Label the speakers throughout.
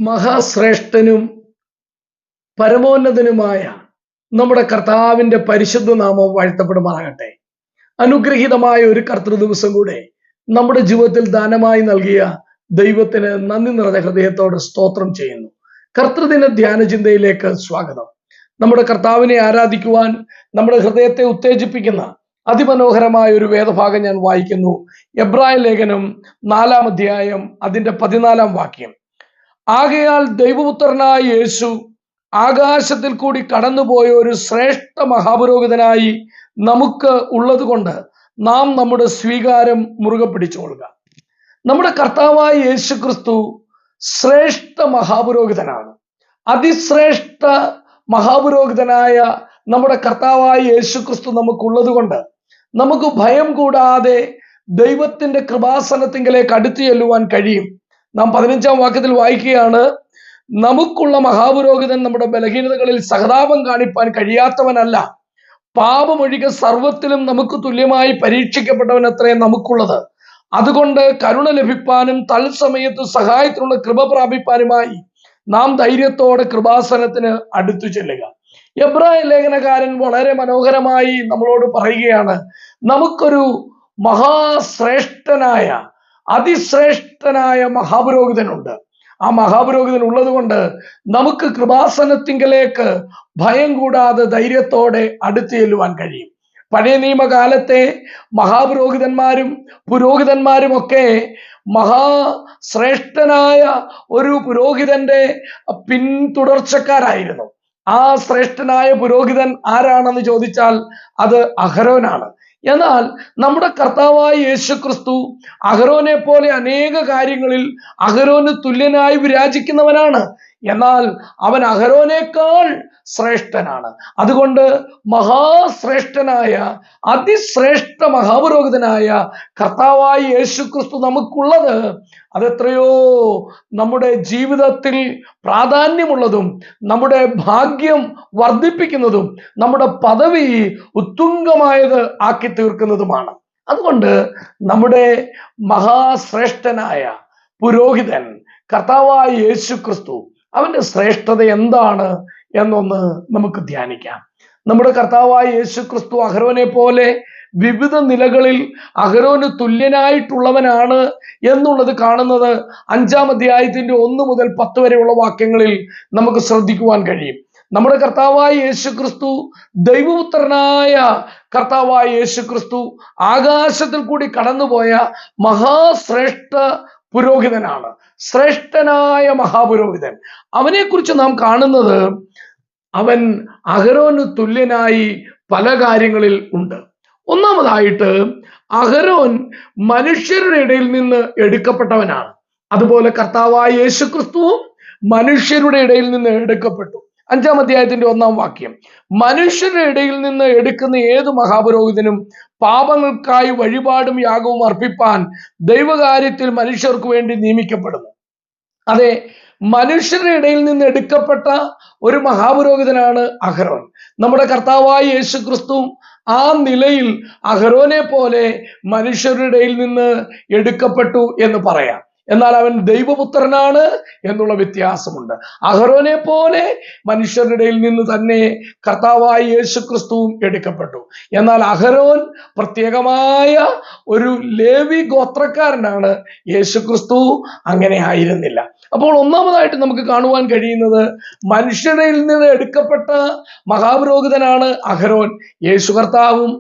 Speaker 1: മഹാശ്രേഷ്ഠനും പരമോന്നതനുമായ നമ്മുടെ കർത്താവിന്റെ പരിശുദ്ധ നാമം വാഴ്ത്തപ്പെടുമാറാകട്ടെ. അനുഗ്രഹീതമായ ഒരു കർത്തൃ ദിവസം കൂടെ നമ്മുടെ ജീവിതത്തിൽ ദാനമായി നൽകിയ ദൈവത്തിന് നന്ദി നിറഞ്ഞ ഹൃദയത്തോടെ സ്തോത്രം ചെയ്യുന്നു. കർത്തൃദിന ധ്യാന ചിന്തയിലേക്ക് സ്വാഗതം. നമ്മുടെ കർത്താവിനെ ആരാധിക്കുവാൻ നമ്മുടെ ഹൃദയത്തെ ഉത്തേജിപ്പിക്കുന്ന അതിമനോഹരമായ ഒരു വേദഭാഗം ഞാൻ വായിക്കുന്നു. എബ്രായ ലേഖനം 4-ാം അധ്യായം അതിന്റെ 14-ാം വാക്യം. ആകയാൽ ദൈവപുത്രനായ യേശു ആകാശത്തിൽ കൂടി കടന്നുപോയ ഒരു ശ്രേഷ്ഠ മഹാപുരോഹിതനായി നമുക്ക് ഉള്ളത് കൊണ്ട് നാം നമ്മുടെ സ്വീകാരം മുറുകെ പിടിച്ചുകൊള്ളുക. നമ്മുടെ കർത്താവായ യേശു ക്രിസ്തു ശ്രേഷ്ഠ മഹാപുരോഹിതനാണ്. അതിശ്രേഷ്ഠ മഹാപുരോഹിതനായ നമ്മുടെ കർത്താവായ യേശു ക്രിസ്തു നമുക്കുള്ളത് കൊണ്ട് നമുക്ക് ഭയം കൂടാതെ ദൈവത്തിന്റെ കൃപാസനത്തിങ്കിലേക്ക് അടുത്തു ചെല്ലുവാൻ കഴിയും. നാം 15-ാം വാക്യത്തിൽ വായിക്കുകയാണ്, നമുക്കുള്ള മഹാപുരോഹിതൻ നമ്മുടെ ബലഹീനതകളിൽ സഹതാപം കാണിപ്പാൻ കഴിയാത്തവനല്ല, പാപമൊഴികെ സർവത്തിലും നമുക്ക് തുല്യമായി പരീക്ഷിക്കപ്പെട്ടവൻ അത്രേ നമുക്കുള്ളത്. അതുകൊണ്ട് കരുണ ലഭിപ്പാനും തത്സമയത്ത് സഹായത്തിനുള്ള കൃപ പ്രാപിപ്പാനുമായി നാം ധൈര്യത്തോടെ കൃപാസനത്തിന് അടുത്തു ചെല്ലുക. എബ്രായ ലേഖനകാരൻ വളരെ മനോഹരമായി നമ്മളോട് പറയുകയാണ്, നമുക്കൊരു മഹാശ്രേഷ്ഠനായ അതിശ്രേഷ്ഠനായ മഹാപുരോഹിതനുണ്ട്. ആ മഹാപുരോഹിതൻ ഉള്ളത് കൊണ്ട് നമുക്ക് കൃപാസനത്തിങ്കലേക്ക് ഭയം കൂടാതെ ധൈര്യത്തോടെ അടുത്തു ചെല്ലുവാൻ കഴിയും. പഴയ നിയമകാലത്തെ മഹാപുരോഹിതന്മാരും പുരോഹിതന്മാരും ഒക്കെ മഹാശ്രേഷ്ഠനായ ഒരു പുരോഹിതന്റെ പിന്തുടർച്ചക്കാരായിരുന്നു. ആ ശ്രേഷ്ഠനായ പുരോഹിതൻ ആരാണെന്ന് ചോദിച്ചാൽ അത് അഹരോനാണ്. എന്നാൽ നമ്മുടെ കർത്താവായ യേശു ക്രിസ്തു അഹരോനെ പോലെ അനേക കാര്യങ്ങളിൽ അഹരോന് തുല്യനായി വിരാജിക്കുന്നവനാണ്. എന്നാൽ അവൻ അഹരോനേക്കാൾ ശ്രേഷ്ഠനാണ്. അതുകൊണ്ട് മഹാശ്രേഷ്ഠനായ അതിശ്രേഷ്ഠ മഹാപുരോഹിതനായ കർത്താവായ യേശു ക്രിസ്തു നമുക്കുള്ളത് അതെത്രയോ നമ്മുടെ ജീവിതത്തിൽ പ്രാധാന്യമുള്ളതും നമ്മുടെ ഭാഗ്യം വർദ്ധിപ്പിക്കുന്നതും നമ്മുടെ പദവി ഉത്തുംഗമായത് ആക്കി തീർക്കുന്നതുമാണ്. അതുകൊണ്ട് നമ്മുടെ മഹാശ്രേഷ്ഠനായ പുരോഹിതൻ കർത്താവായ യേശു ക്രിസ്തു, അവന്റെ ശ്രേഷ്ഠത എന്താണ് എന്നൊന്ന് നമുക്ക് ധ്യാനിക്കാം. നമ്മുടെ കർത്താവായ യേശു ക്രിസ്തു അഹരോനെ പോലെ വിവിധ നിലകളിൽ അഹരോന് തുല്യനായിട്ടുള്ളവനാണ് എന്നുള്ളത് കാണുന്നത് 5-ാം അധ്യായത്തിന്റെ 1 മുതൽ 10 വരെയുള്ള വാക്യങ്ങളിൽ നമുക്ക് ശ്രദ്ധിക്കുവാൻ കഴിയും. നമ്മുടെ കർത്താവായ യേശു ക്രിസ്തു, ദൈവപുത്രനായ കർത്താവായ യേശു ക്രിസ്തു ആകാശത്തിൽ കൂടി കടന്നുപോയ മഹാശ്രേഷ്ഠ പുരോഹിതനാണ്, ശ്രേഷ്ഠനായ മഹാപുരോഹിതൻ. അവനെ കുറിച്ച് നാം കാണുന്നത് അവൻ അഹരോന് തുല്യനായി പല കാര്യങ്ങളിൽ ഉണ്ട്. ഒന്നാമതായിട്ട് അഹരോൻ മനുഷ്യരുടെ ഇടയിൽ നിന്ന് എടുക്കപ്പെട്ടവനാണ്. അതുപോലെ കർത്താവായ യേശു ക്രിസ്തുവും മനുഷ്യരുടെ ഇടയിൽ നിന്ന് എടുക്കപ്പെട്ടു. 5-ാം അധ്യായത്തിന്റെ 1-ാം വാക്യം, മനുഷ്യരുടെ ഇടയിൽ നിന്ന് എടുക്കുന്ന ഏത് മഹാപുരോഹിതനും പാപങ്ങൾക്കായി വഴിപാടും യാഗവും അർപ്പിപ്പാൻ ദൈവകാര്യത്തിൽ മനുഷ്യർക്ക് വേണ്ടി നിയമിക്കപ്പെടുന്നു. അതെ, മനുഷ്യരുടെ ഇടയിൽ നിന്ന് എടുക്കപ്പെട്ട ഒരു മഹാപുരോഹിതനാണ് അഹരോൻ. നമ്മുടെ കർത്താവായ യേശു ക്രിസ്തു ആ നിലയിൽ അഹരോനെ പോലെ മനുഷ്യരുടെ ഇടയിൽ നിന്ന് എടുക്കപ്പെട്ടു എന്ന് പറയാം. എന്നാൽ അവൻ ദൈവപുത്രനാണ് എന്നുള്ള വ്യത്യാസമുണ്ട്. അഹരോനെ പോലെ മനുഷ്യരുടെ ഇടയിൽ നിന്ന് തന്നെ കർത്താവായ യേശു ക്രിസ്തുവും എടുക്കപ്പെട്ടു. എന്നാൽ അഹരോൻ പ്രത്യേകമായ ഒരു ലേവി ഗോത്രക്കാരനാണ്, യേശു ക്രിസ്തു അങ്ങനെ ആയിരുന്നില്ല. അപ്പോൾ ഒന്നാമതായിട്ട് നമുക്ക് കാണുവാൻ കഴിയുന്നത് മനുഷ്യരുടെ നിന്ന് എടുക്കപ്പെട്ട മഹാപുരോഹിതനാണ് അഹരോൻ. യേശു കർത്താവും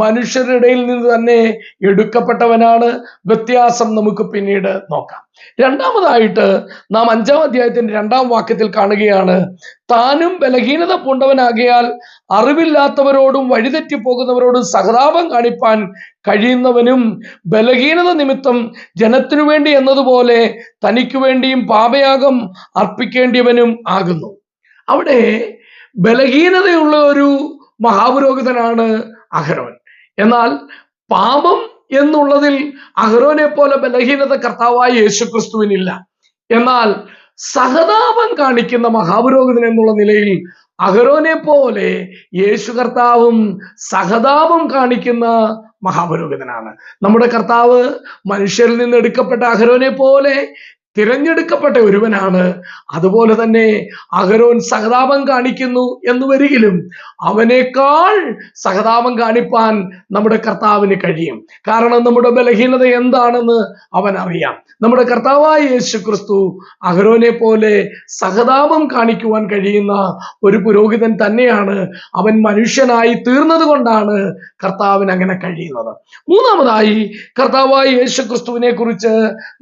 Speaker 1: മനുഷ്യരുടെ ഇടയിൽ നിന്ന് തന്നെ എടുക്കപ്പെട്ടവനാണ്. വ്യത്യാസം നമുക്ക് പിന്നീട് നോക്കാം. രണ്ടാമതായിട്ട് നാം 5-ാം അധ്യായത്തിന്റെ 2-ാം വാക്യത്തിൽ കാണുകയാണ്, താനും ബലഹീനത പൂണ്ടവനാകിയാൽ അറിവില്ലാത്തവരോടും വഴിതെറ്റിപ്പോകുന്നവരോടും സഹതാപം കാണിപ്പാൻ കഴിയുന്നവനും ബലഹീനത നിമിത്തം ജനത്തിനു വേണ്ടി എന്നതുപോലെ തനിക്കു വേണ്ടിയും പാപയാഗം അർപ്പിക്കേണ്ടിയവനും ആകുന്നു. അവിടെ ബലഹീനതയുള്ള ഒരു മഹാപുരോഹിതനാണ് അഹരോൻ. എന്നാൽ പാപം എന്നുള്ളതിൽ അഹരോനെ പോലെ ബലഹീനത കർത്താവായ യേശു ക്രിസ്തുവിനില്ല. എന്നാൽ സഹതാപം കാണിക്കുന്ന മഹാപുരോഹിതൻ എന്നുള്ള നിലയിൽ അഹരോനെ പോലെ യേശു കർത്താവും സഹതാപം കാണിക്കുന്ന മഹാപുരോഹിതനാണ്. നമ്മുടെ കർത്താവ് മനുഷ്യരിൽ നിന്ന് എടുക്കപ്പെട്ട അഹരോനെ പോലെ തിരഞ്ഞെടുക്കപ്പെട്ട ഒരുവനാണ്. അതുപോലെ തന്നെ അഹരോൻ സഹതാപം കാണിക്കുന്നു എന്ന് വരികിലും അവനേക്കാൾ സഹതാപം കാണിപ്പാൻ നമ്മുടെ കർത്താവിന് കഴിയും. കാരണം നമ്മുടെ ബലഹീനത എന്താണെന്ന് അവൻ അറിയാം. നമ്മുടെ കർത്താവായ യേശു ക്രിസ്തു അഹരോനെ പോലെ സഹതാപം കാണിക്കുവാൻ കഴിയുന്ന ഒരു പുരോഹിതൻ തന്നെയാണ്. അവൻ മനുഷ്യനായി തീർന്നത് കൊണ്ടാണ് കർത്താവിന് അങ്ങനെ കഴിയുന്നത്. മൂന്നാമതായി കർത്താവായ യേശു ക്രിസ്തുവിനെ കുറിച്ച്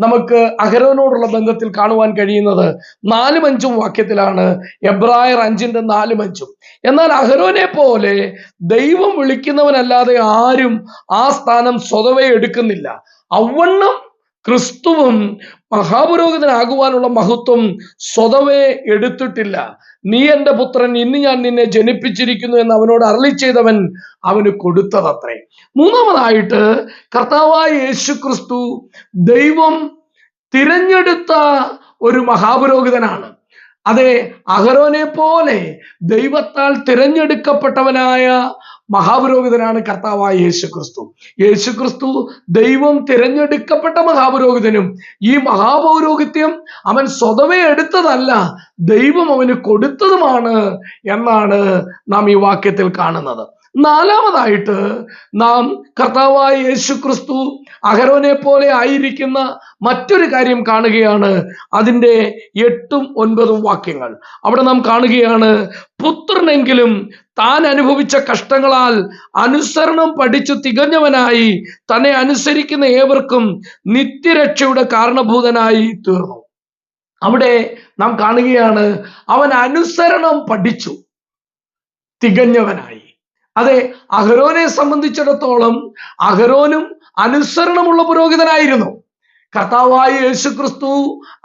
Speaker 1: നമുക്ക് അഹരോനോടുള്ള ബന്ധത്തിൽ കാണുവാൻ കഴിയുന്നത് 4-5 വാക്യത്തിലാണ്. എബ്രായർ 5:4-5. എന്നാൽ അഹരോനെ പോലെ ദൈവം വിളിക്കുന്നവനല്ലാതെ ആരും ആ സ്ഥാനം സ്വതവേ എടുക്കുന്നില്ല. അവണ്ണം ക്രിസ്തുവും മഹാപുരോഹിതനാകുവാനുള്ള മഹത്വം സ്വതവേ എടുത്തിട്ടില്ല. നീ എന്റെ പുത്രൻ, ഇന്ന് ഞാൻ നിന്നെ ജനിപ്പിച്ചിരിക്കുന്നു എന്ന് അവനോട് അരുളി ചെയ്തവൻ അവന് കൊടുത്തതത്രേ. മൂന്നാമതായിട്ട് കർത്താവായ യേശു ക്രിസ്തു ദൈവം തിരഞ്ഞെടുത്ത ഒരു മഹാപുരോഹിതനാണ്. അതെ, അഹരോനെ പോലെ ദൈവത്താൽ തിരഞ്ഞെടുക്കപ്പെട്ടവനായ മഹാപുരോഹിതനാണ് കർത്താവായ യേശു ക്രിസ്തു. യേശു ക്രിസ്തു ദൈവം തിരഞ്ഞെടുക്കപ്പെട്ട മഹാപുരോഹിതനും ഈ മഹാപൗരോഹിത്യം അവൻ സ്വതവേ എടുത്തതല്ല, ദൈവം അവന് കൊടുത്തതുമാണ് എന്നാണ് നാം ഈ വാക്യത്തിൽ കാണുന്നത്. നാലാമതായിട്ട് നാം കർത്താവായ യേശു ക്രിസ്തു അഹരോനെ പോലെ ആയിരിക്കുന്ന മറ്റൊരു കാര്യം കാണുകയാണ്. അതിൻ്റെ 8-9 വാക്യങ്ങൾ. അവിടെ നാം കാണുകയാണ്, പുത്രനെങ്കിലും താൻ അനുഭവിച്ച കഷ്ടങ്ങളാൽ അനുസരണം പഠിച്ചു തികഞ്ഞവനായി തന്നെ അനുസരിക്കുന്ന ഏവർക്കും നിത്യരക്ഷയുടെ കാരണഭൂതനായി തീർന്നു. അവിടെ നാം കാണുകയാണ്, അവൻ അനുസരണം പഠിച്ചു തികഞ്ഞവനായി. അതെ, അഹരോനെ സംബന്ധിച്ചിടത്തോളം അഹരോനും അനുസരണമുള്ള പുരോഹിതനായിരുന്നു. കർത്താവായ യേശു ക്രിസ്തു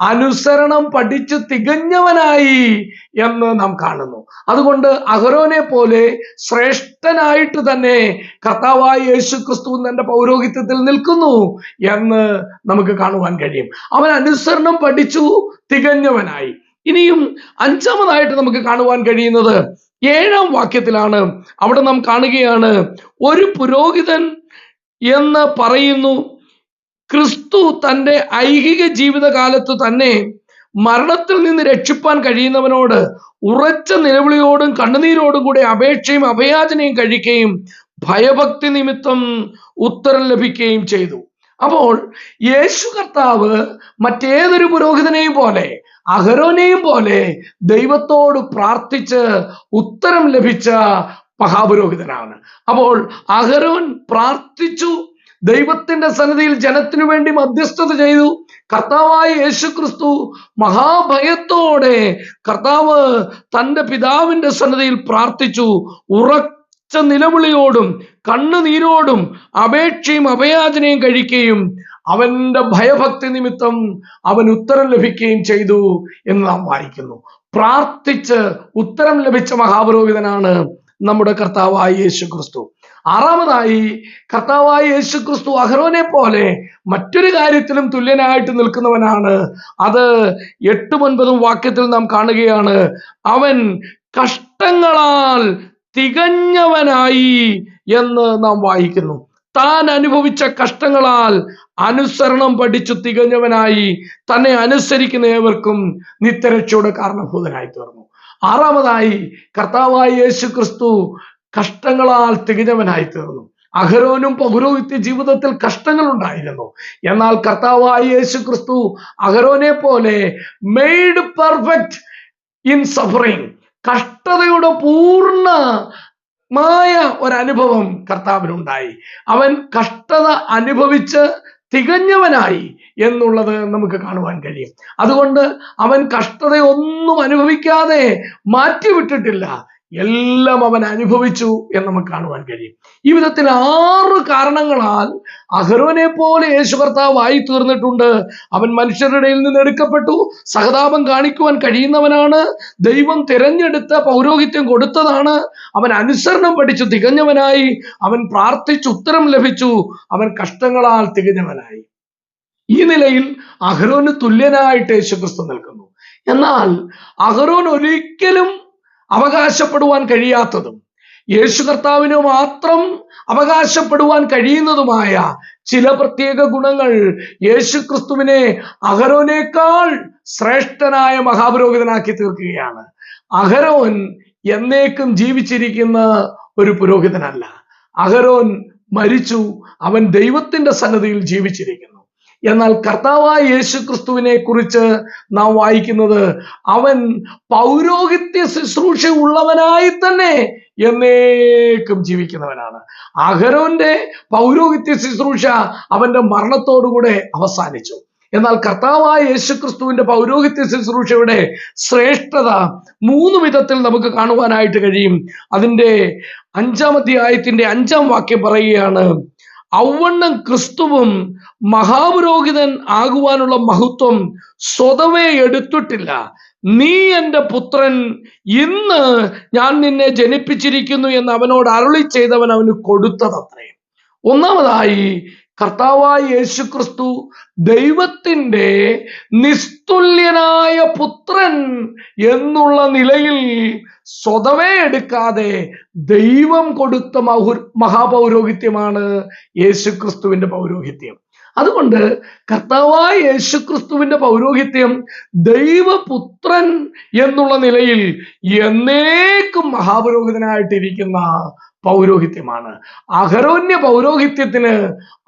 Speaker 1: അനുസരണം പഠിച്ച് തികഞ്ഞവനായി എന്ന് നാം കാണുന്നു. അതുകൊണ്ട് അഹരോനെ പോലെ ശ്രേഷ്ഠനായിട്ട് തന്നെ കർത്താവായ യേശു ക്രിസ്തു തന്റെ പൗരോഹിത്യത്തിൽ നിൽക്കുന്നു എന്ന് നമുക്ക് കാണുവാൻ കഴിയും. അവൻ അനുസരണം പഠിച്ചു തികഞ്ഞവനായി. ഇനിയും അഞ്ചാമതായിട്ട് നമുക്ക് കാണുവാൻ കഴിയുന്നത് 7-ാം വാക്യത്തിലാണ്. അവിടെ നാം കാണുകയാണ്, ഒരു പുരോഹിതൻ എന്ന് പറയുന്നു ക്രിസ്തു തൻ്റെ ഐഹിക ജീവിതകാലത്ത് തന്നെ മരണത്തിൽ നിന്ന് രക്ഷിപ്പാൻ കഴിയുന്നവനോട് ഉറച്ച നിലവിളിയോടും കണ്ണുനീരോടും കൂടെ അപേക്ഷയും അഭയാചനയും കഴിക്കുകയും ഭയഭക്തി നിമിത്തം ഉത്തരം ലഭിക്കുകയും ചെയ്തു. അപ്പോൾ യേശു കർത്താവ് മറ്റേതൊരു പുരോഹിതനെയും പോലെ അഹരോനെയും പോലെ ദൈവത്തോട് പ്രാർത്ഥിച്ച് ഉത്തരം ലഭിച്ച മഹാപുരോഹിതനാണ്. അപ്പോൾ അഹരോൻ പ്രാർത്ഥിച്ചു, ദൈവത്തിന്റെ സന്നിധിയിൽ ജനത്തിനു വേണ്ടി മധ്യസ്ഥത ചെയ്തു. കർത്താവായ യേശു ക്രിസ്തു മഹാഭയത്തോടെ കർത്താവ് തന്റെ പിതാവിന്റെ സന്നിധിയിൽ പ്രാർത്ഥിച്ചു. ഉറച്ച നിലവിളിയോടും കണ്ണുനീരോടും അപേക്ഷയും അഭയാചനയും കഴിക്കുകയും അവന്റെ ഭയഭക്തി നിമിത്തം അവൻ ഉത്തരം ലഭിക്കുകയും ചെയ്തു എന്ന് നാം വായിക്കുന്നു. പ്രാർത്ഥിച്ച് ഉത്തരം ലഭിച്ച മഹാപുരോഹിതനാണ് നമ്മുടെ കർത്താവായ യേശു ക്രിസ്തു. ആറാമതായി കർത്താവായ യേശു ക്രിസ്തു അഹരോനെ പോലെ മറ്റൊരു കാര്യത്തിലും തുല്യനായിട്ട് നിൽക്കുന്നവനാണ്. അത് 8-9 വാക്യത്തിൽ നാം കാണുകയാണ്, അവൻ കഷ്ടങ്ങളാൽ തികഞ്ഞവനായി എന്ന് നാം വായിക്കുന്നു. താൻ അനുഭവിച്ച കഷ്ടങ്ങളാൽ അനുസരണം പഠിച്ചു തികഞ്ഞവനായി തന്നെ അനുസരിക്കുന്ന ഏവർക്കും നിത്യരക്ഷയുടെ കാരണഭൂതനായി തീർന്നു. ആറാമതായി കർത്താവായ യേശു ക്രിസ്തു കഷ്ടങ്ങളാൽ തികഞ്ഞവനായി തീർന്നു. അഹരോനും പൗരോഹിത്യ ജീവിതത്തിൽ കഷ്ടങ്ങൾ ഉണ്ടായിരുന്നു. എന്നാൽ കർത്താവായ യേശു ക്രിസ്തു അഹരോനെ പോലെ മെയ്ഡ് പെർഫെക്റ്റ് ഇൻ സഫറിങ്, കഷ്ടതയുടെ പൂർണ്ണമായ ഒരനുഭവം കർത്താവിനുണ്ടായി. അവൻ കഷ്ടത അനുഭവിച്ച് തികഞ്ഞവനായി എന്നുള്ളത് നമുക്ക് കാണുവാൻ കഴിയും. അതുകൊണ്ട് അവൻ കഷ്ടതയൊന്നും അനുഭവിക്കാതെ മാറ്റിവിട്ടിട്ടില്ല, എല്ലാം അവൻ അനുഭവിച്ചു എന്ന് നമുക്ക് കാണുവാൻ കഴിയും. ഈ വിധത്തിൽ 6 കാരണങ്ങളാൽ അഹരോനെ പോലെ യേശു കർത്താവായി തീർന്നിട്ടുണ്ട്. അവൻ മനുഷ്യരുടെ ഇടയിൽ നിന്ന് എടുക്കപ്പെട്ടു, സഹതാപം കാണിക്കുവാൻ കഴിയുന്നവനാണ്, ദൈവം തിരഞ്ഞെടുത്ത പൗരോഹിത്യം കൊടുത്തതാണ്, അവൻ അനുസരണം പഠിച്ചു തികഞ്ഞവനായി, അവൻ പ്രാർത്ഥിച്ചു ഉത്തരം ലഭിച്ചു, അവൻ കഷ്ടങ്ങളാൽ തികഞ്ഞവനായി. ഈ നിലയിൽ അഹരോന് തുല്യനായിട്ട് യേശുക്രിസ്തു നിൽക്കുന്നു. എന്നാൽ അഹരോൻ ഒരിക്കലും അവകാശപ്പെടുവാൻ കഴിയാത്തതും യേശു കർത്താവിന് മാത്രം അവകാശപ്പെടുവാൻ കഴിയുന്നതുമായ ചില പ്രത്യേക ഗുണങ്ങൾ യേശുക്രിസ്തുവിനെ അഹരോനേക്കാൾ ശ്രേഷ്ഠനായ മഹാപുരോഹിതനാക്കി തീർക്കുകയാണ്. അഹരോൻ എന്നേക്കും ജീവിച്ചിരിക്കുന്ന ഒരു പുരോഹിതനല്ല. അഹരോൻ മരിച്ചു, അവൻ ദൈവത്തിന്റെ സന്നിധിയിൽ ജീവിച്ചിരിക്കുന്നു. എന്നാൽ കർത്താവായ യേശുക്രിസ്തുവിനെ കുറിച്ച് നാം വായിക്കുന്നത് അവൻ പൗരോഹിത്യ ശുശ്രൂഷ ഉള്ളവനായി തന്നെ എന്നേക്കും ജീവിക്കുന്നവനാണ്. അഹരോന്റെ പൗരോഹിത്യ ശുശ്രൂഷ അവന്റെ മരണത്തോടുകൂടെ അവസാനിച്ചു. എന്നാൽ കർത്താവായ യേശുക്രിസ്തുവിന്റെ പൗരോഹിത്യ ശുശ്രൂഷയുടെ ശ്രേഷ്ഠത 3 വിധത്തിൽ നമുക്ക് കാണുവാനായിട്ട് കഴിയും. അതിന്റെ 5-ാം അധ്യായത്തിന്റെ 5-ാം വാക്യം പറയുകയാണ്, ഔവണ്ണം ക്രിസ്തുവും മഹാപുരോഹിതൻ ആകുവാനുള്ള മഹത്വം സ്വതവേ എടുത്തിട്ടില്ല. നീ എൻ്റെ പുത്രൻ, ഇന്ന് ഞാൻ നിന്നെ ജനിപ്പിച്ചിരിക്കുന്നു എന്ന് അവനോട് അരുളി ചെയ്തവൻ അവന് കൊടുത്തതത്രേ. ഒന്നാമതായി കർത്താവായ യേശുക്രിസ്തു ദൈവത്തിന്റെ നിസ്തുല്യനായ പുത്രൻ എന്നുള്ള നിലയിൽ സ്വതവേ എടുക്കാതെ ദൈവം കൊടുത്ത മഹാപൗരോഹിത്യമാണ് യേശുക്രിസ്തുവിന്റെ പൗരോഹിത്യം. അതുകൊണ്ട് കർത്താവായ യേശുക്രിസ്തുവിന്റെ പൗരോഹിത്യം ദൈവപുത്രൻ എന്നുള്ള നിലയിൽ എന്നേക്കും മഹാപുരോഹിതനായിട്ടിരിക്കുന്ന പൗരോഹിത്യമാണ്. അഹരോന്യ പൗരോഹിത്യത്തിന്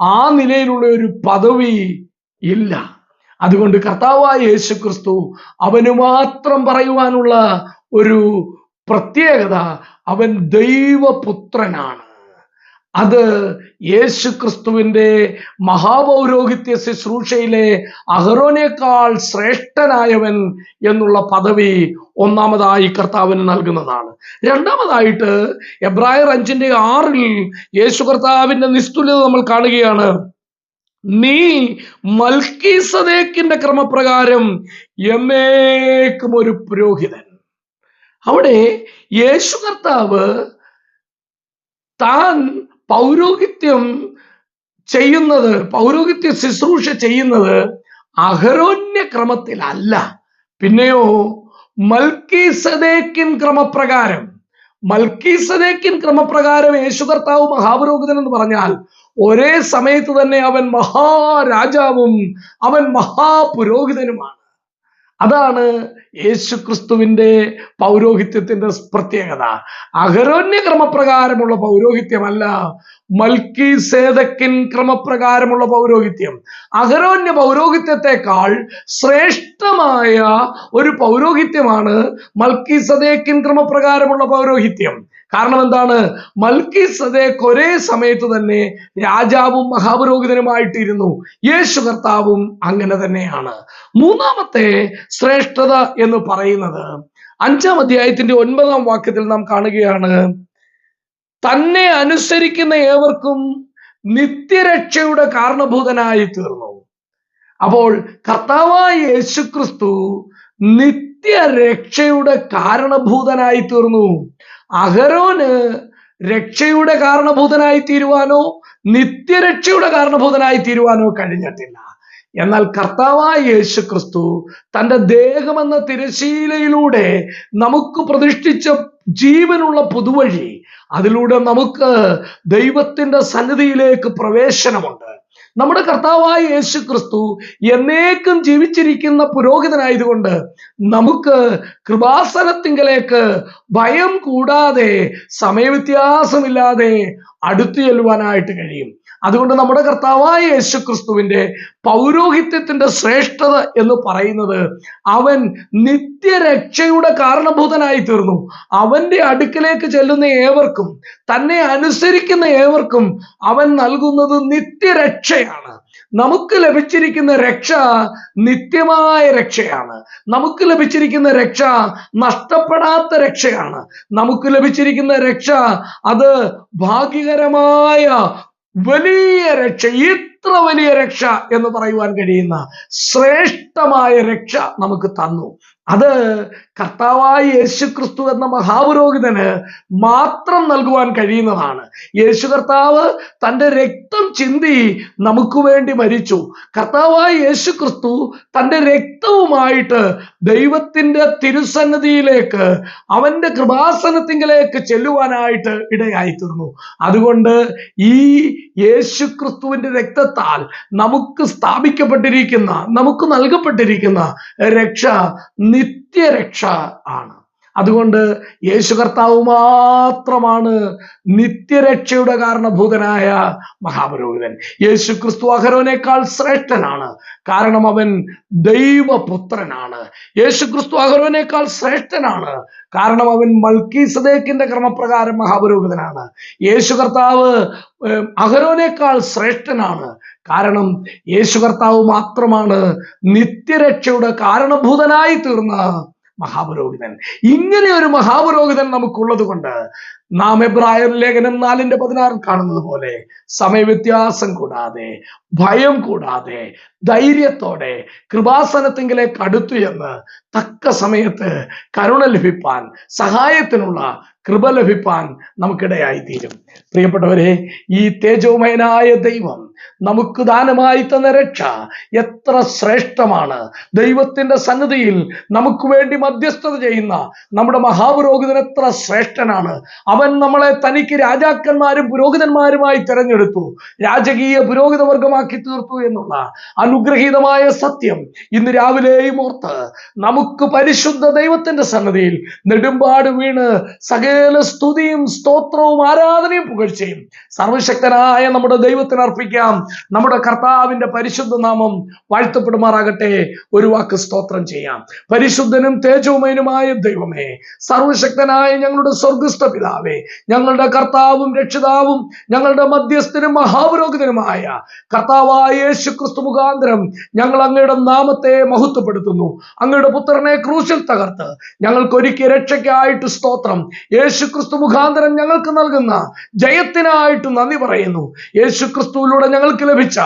Speaker 1: ആ നിലയിലുള്ള ഒരു പദവി ഇല്ല. അതുകൊണ്ട് കർത്താവായ യേശുക്രിസ്തു അവന് മാത്രം പറയുവാനുള്ള ഒരു പ്രത്യേകത, അവൻ ദൈവപുത്രനാണ്. അത് യേശുക്രിസ്തുവിന്റെ മഹാപൗരോഹിത്യ ശുശ്രൂഷയിലെ അഹരോനേക്കാൾ ശ്രേഷ്ഠനായവൻ എന്നുള്ള പദവി ഒന്നാമതായി കർത്താവിന് നൽകുന്നതാണ്. രണ്ടാമതായിട്ട് എബ്രായർ 5:6 യേശു കർത്താവിന്റെ നിസ്തുല്യത നമ്മൾ കാണുകയാണ്. നീ മൽക്കീസദേക്കിന്റെ ക്രമപ്രകാരം എന്നേക്കും ഒരു പുരോഹിതൻ. അവിടെ യേശു കർത്താവ് താൻ പൗരോഹിത്യം ചെയ്യുന്നത്, പൗരോഹിത്യ ശുശ്രൂഷ ചെയ്യുന്നത് അഹരോന്യ ക്രമത്തിലല്ല, പിന്നെയോ മൽക്കീസദേക്കിൻ ക്രമപ്രകാരം. മൽക്കീസദേക്കിൻ ക്രമപ്രകാരം യേശു കർത്താവ് മഹാപുരോഹിതൻ എന്ന് പറഞ്ഞാൽ ഒരേ സമയത്ത് തന്നെ അവൻ മഹാരാജാവും അവൻ മഹാപുരോഹിതനുമാണ്. അതാണ് യേശുക്രിസ്തുവിന്റെ പൗരോഹിത്യത്തിന്റെ പ്രത്യേകത. അഹരോന്യ ക്രമപ്രകാരമുള്ള പൗരോഹിത്യമല്ല, മൽക്കീസേദക്കിൻ ക്രമപ്രകാരമുള്ള പൗരോഹിത്യം. അഹരോന്യ പൗരോഹിത്യത്തെക്കാൾ ശ്രേഷ്ഠമായ ഒരു പൗരോഹിത്യമാണ് മൽക്കീസദേക്കിൻ ക്രമപ്രകാരമുള്ള പൗരോഹിത്യം. കാരണം എന്താണ്? മൽക്കീസദേക്ക് ഒരേ സമയത്ത് തന്നെ രാജാവും മഹാപുരോഹിതനുമായിട്ടിരുന്നു. യേശു കർത്താവും അങ്ങനെ തന്നെയാണ്. മൂന്നാമത്തെ ശ്രേഷ്ഠത എന്ന് പറയുന്നത് 5-ാം അധ്യായത്തിന്റെ 9-ാം വാക്യത്തിൽ നാം കാണുകയാണ്, തന്നെ അനുസരിക്കുന്ന ഏവർക്കും നിത്യരക്ഷയുടെ കാരണഭൂതനായി തീർന്നു. അപ്പോൾ കർത്താവായ യേശുക്രിസ്തു നിത്യരക്ഷയുടെ കാരണഭൂതനായി തീർന്നു. അഹരോന് രക്ഷയുടെ കാരണഭൂതനായി തീരുവാനോ നിത്യരക്ഷയുടെ കാരണഭൂതനായി തീരുവാനോ കഴിഞ്ഞിട്ടില്ല. എന്നാൽ കർത്താവായ യേശുക്രിസ്തു തന്റെ ദേഹമെന്ന തിരശീലയിലൂടെ നമുക്ക് പ്രതിഷ്ഠിച്ച ജീവനുള്ള പുതുവഴി, അതിലൂടെ നമുക്ക് ദൈവത്തിന്റെ സന്നിധിയിലേക്ക് പ്രവേശനമുണ്ട്. നമ്മുടെ കർത്താവായ യേശുക്രിസ്തു എന്നേക്കും ജീവിച്ചിരിക്കുന്ന പുരോഹിതനായതുകൊണ്ട് നമുക്ക് കൃപാസനത്തിങ്കലേക്ക് ഭയം കൂടാതെ സമയവ്യത്യാസമില്ലാതെ അടുത്തു ചെല്ലുവാനായിട്ട് കഴിയും. അതുകൊണ്ട് നമ്മുടെ കർത്താവായ യേശുക്രിസ്തുവിന്റെ പൗരോഹിത്യത്തിന്റെ ശ്രേഷ്ഠത എന്ന് പറയുന്നത് അവൻ നിത്യരക്ഷയുടെ കാരണഭൂതനായി തീർന്നു. അവന്റെ അടുക്കലേക്ക് ചെല്ലുന്ന ഏവർക്കും, തന്നെ അനുസരിക്കുന്ന ഏവർക്കും അവൻ നൽകുന്നത് നിത്യരക്ഷയാണ്. നമുക്ക് ലഭിച്ചിരിക്കുന്ന രക്ഷ നിത്യമായ രക്ഷയാണ്. നമുക്ക് ലഭിച്ചിരിക്കുന്ന രക്ഷ നഷ്ടപ്പെടാത്ത രക്ഷയാണ്. നമുക്ക് ലഭിച്ചിരിക്കുന്ന രക്ഷ അത് ഭാഗ്യകരമായ വലിയ രക്ഷ, ഇത്ര വലിയ രക്ഷ എന്ന് പറയുവാൻ കഴിയുന്ന ശ്രേഷ്ഠമായ രക്ഷ നമുക്ക് തന്നു. അത് കർത്താവായ യേശുക്രിസ്തു എന്ന മഹാപുരോഹിതന് മാത്രം നൽകുവാൻ കഴിയുന്നതാണ്. യേശു കർത്താവ് തന്റെ രക്തം ചിന്തി നമുക്ക് വേണ്ടി മരിച്ചു. കർത്താവായ യേശു ക്രിസ്തു തന്റെ രക്തവുമായിട്ട് ദൈവത്തിന്റെ തിരുസന്നിധിയിലേക്ക്, അവന്റെ കൃപാസനത്തിങ്കിലേക്ക് ചെല്ലുവാനായിട്ട് ഇടയായി തീർന്നു. അതുകൊണ്ട് ഈ യേശു ക്രിസ്തുവിന്റെ രക്തത്താൽ നമുക്ക് സ്ഥാപിക്കപ്പെട്ടിരിക്കുന്ന, നമുക്ക് നൽകപ്പെട്ടിരിക്കുന്ന രക്ഷ നിത്യരക്ഷ ആണ്. അതുകൊണ്ട് യേശു കർത്താവ് മാത്രമാണ് നിത്യരക്ഷയുടെ കാരണഭൂതനായ മഹാപുരോഹിതൻ. യേശു ക്രിസ്തു അഹരോനേക്കാൾ ശ്രേഷ്ഠനാണ്, കാരണം അവൻ ദൈവപുത്രനാണ്. യേശു ക്രിസ്തു അഹരോനേക്കാൾ ശ്രേഷ്ഠനാണ്, കാരണം അവൻ മൽക്കീസദേക്കിന്റെ ക്രമപ്രകാരം മഹാപുരോഹിതനാണ്. യേശു കർത്താവ് അഹരോനേക്കാൾ ശ്രേഷ്ഠനാണ്, കാരണം യേശു കർത്താവ് മാത്രമാണ് നിത്യരക്ഷയുടെ കാരണഭൂതനായി തീർന്ന മഹാപുരോഹിതൻ. ഇങ്ങനെ ഒരു മഹാപുരോഹിതൻ നമുക്കുള്ളത് കൊണ്ട് നാം എബ്രായർ ലേഖനം 4:16 കാണുന്നത് പോലെ സമയവ്യത്യാസം കൂടാതെ, ഭയം കൂടാതെ, ധൈര്യത്തോടെ കൃപാസനത്തിങ്കിലേക്ക് അടുത്തു എന്ന് തക്ക സമയത്ത് കരുണ ലഭിപ്പാൻ, സഹായത്തിനുള്ള കൃപ ലഭിപ്പാൻ നമുക്കിടയായി തീരും. പ്രിയപ്പെട്ടവരെ, ഈ തേജോമയനായ ദൈവം നമുക്ക് ദാനമായി തന്ന രക്ഷ എത്ര ശ്രേഷ്ഠമാണ്. ദൈവത്തിന്റെ സന്നിധിയിൽ നമുക്ക് വേണ്ടി മധ്യസ്ഥത ചെയ്യുന്ന നമ്മുടെ മഹാപുരോഹിതൻ എത്ര ശ്രേഷ്ഠനാണ്. അവൻ നമ്മളെ തനിക്ക് രാജാക്കന്മാരും പുരോഹിതന്മാരുമായി തിരഞ്ഞെടുത്തു, രാജകീയ പുരോഹിത വർഗമാക്കി തീർത്തു എന്നുള്ള അനുഗ്രഹീതമായ സത്യം ഇന്ന് രാവിലെയും ഓർത്ത് നമുക്ക് പരിശുദ്ധ ദൈവത്തിന്റെ സന്നിധിയിൽ നെടുമ്പാട് വീണ് സകല സ്തുതിയും സ്തോത്രവും ആരാധനയും പുകഴ്ചയും സർവശക്തനായ നമ്മുടെ ദൈവത്തിന് അർപ്പിക്കാം. നമ്മുടെ കർത്താവിന്റെ പരിശുദ്ധ നാമം വാഴ്ത്തപ്പെടുമാറാകട്ടെ. ഒരു വാക്ക് സ്തോത്രം ചെയ്യാം. പരിശുദ്ധനും തേജോമയനുമായ ദൈവമേ, സർവശക്തനായ ഞങ്ങളുടെ സ്വർഗസ്ഥ പിതാവേ, ഞങ്ങളുടെ കർത്താവും രക്ഷിതാവും ഞങ്ങളുടെ മധ്യസ്ഥനും മഹാപുരോഹിതനുമായ കർത്താവായ യേശു ക്രിസ്തു മുഖാന്തരം ഞങ്ങൾ അങ്ങയുടെ നാമത്തെ മഹത്വപ്പെടുത്തുന്നു. അങ്ങയുടെ പുത്രനെ ക്രൂശിൽ തകർത്ത് ഞങ്ങൾക്ക് ഒരുക്കിയ രക്ഷയ്ക്കായിട്ട് സ്തോത്രം. യേശു ക്രിസ്തു മുഖാന്തരം ഞങ്ങൾക്ക് നൽകുന്ന ജയത്തിനായിട്ട് നന്ദി പറയുന്നു. യേശു ക്രിസ്തുവിലൂടെ ഞങ്ങൾക്ക് ലഭിച്ച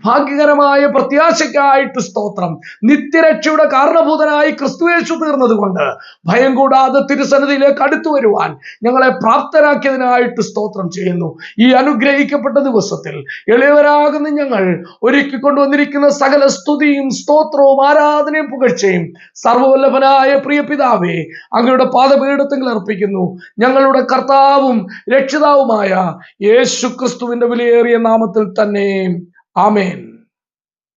Speaker 1: ഭാഗ്യകരമായ പ്രത്യാശയ്ക്കായിട്ട് സ്തോത്രം. നിത്യരക്ഷയുടെ കാരണഭൂതനായി ക്രിസ്തു യേശു തീർന്നത് കൊണ്ട് ഭയം കൂടാതെ തിരുസന്നിധിയിലേക്ക് അടുത്തു വരുവാൻ ഞങ്ങളെ പ്രാപ്തരാക്കിയതിനായിട്ട് സ്തോത്രം ചെയ്യുന്നു. ഈ അനുഗ്രഹിക്കപ്പെട്ട ദിവസത്തിൽ എളിയവരാകുന്ന ഞങ്ങൾ ഒരുക്കിക്കൊണ്ടുവന്നിരിക്കുന്ന സകല സ്തുതിയും സ്തോത്രവും ആരാധനയും പുകഴ്ചയും സർവവല്ലഭനായ പ്രിയ പിതാവേ അങ്ങയുടെ പാദപീഠത്തിൽ അർപ്പിക്കുന്നു. ഞങ്ങളുടെ കർത്താവും രക്ഷിതാവുമായ യേശു ക്രിസ്തുവിന്റെ വിലയേറിയ നാമത്തിൽ തന്നെ ആമേൻ.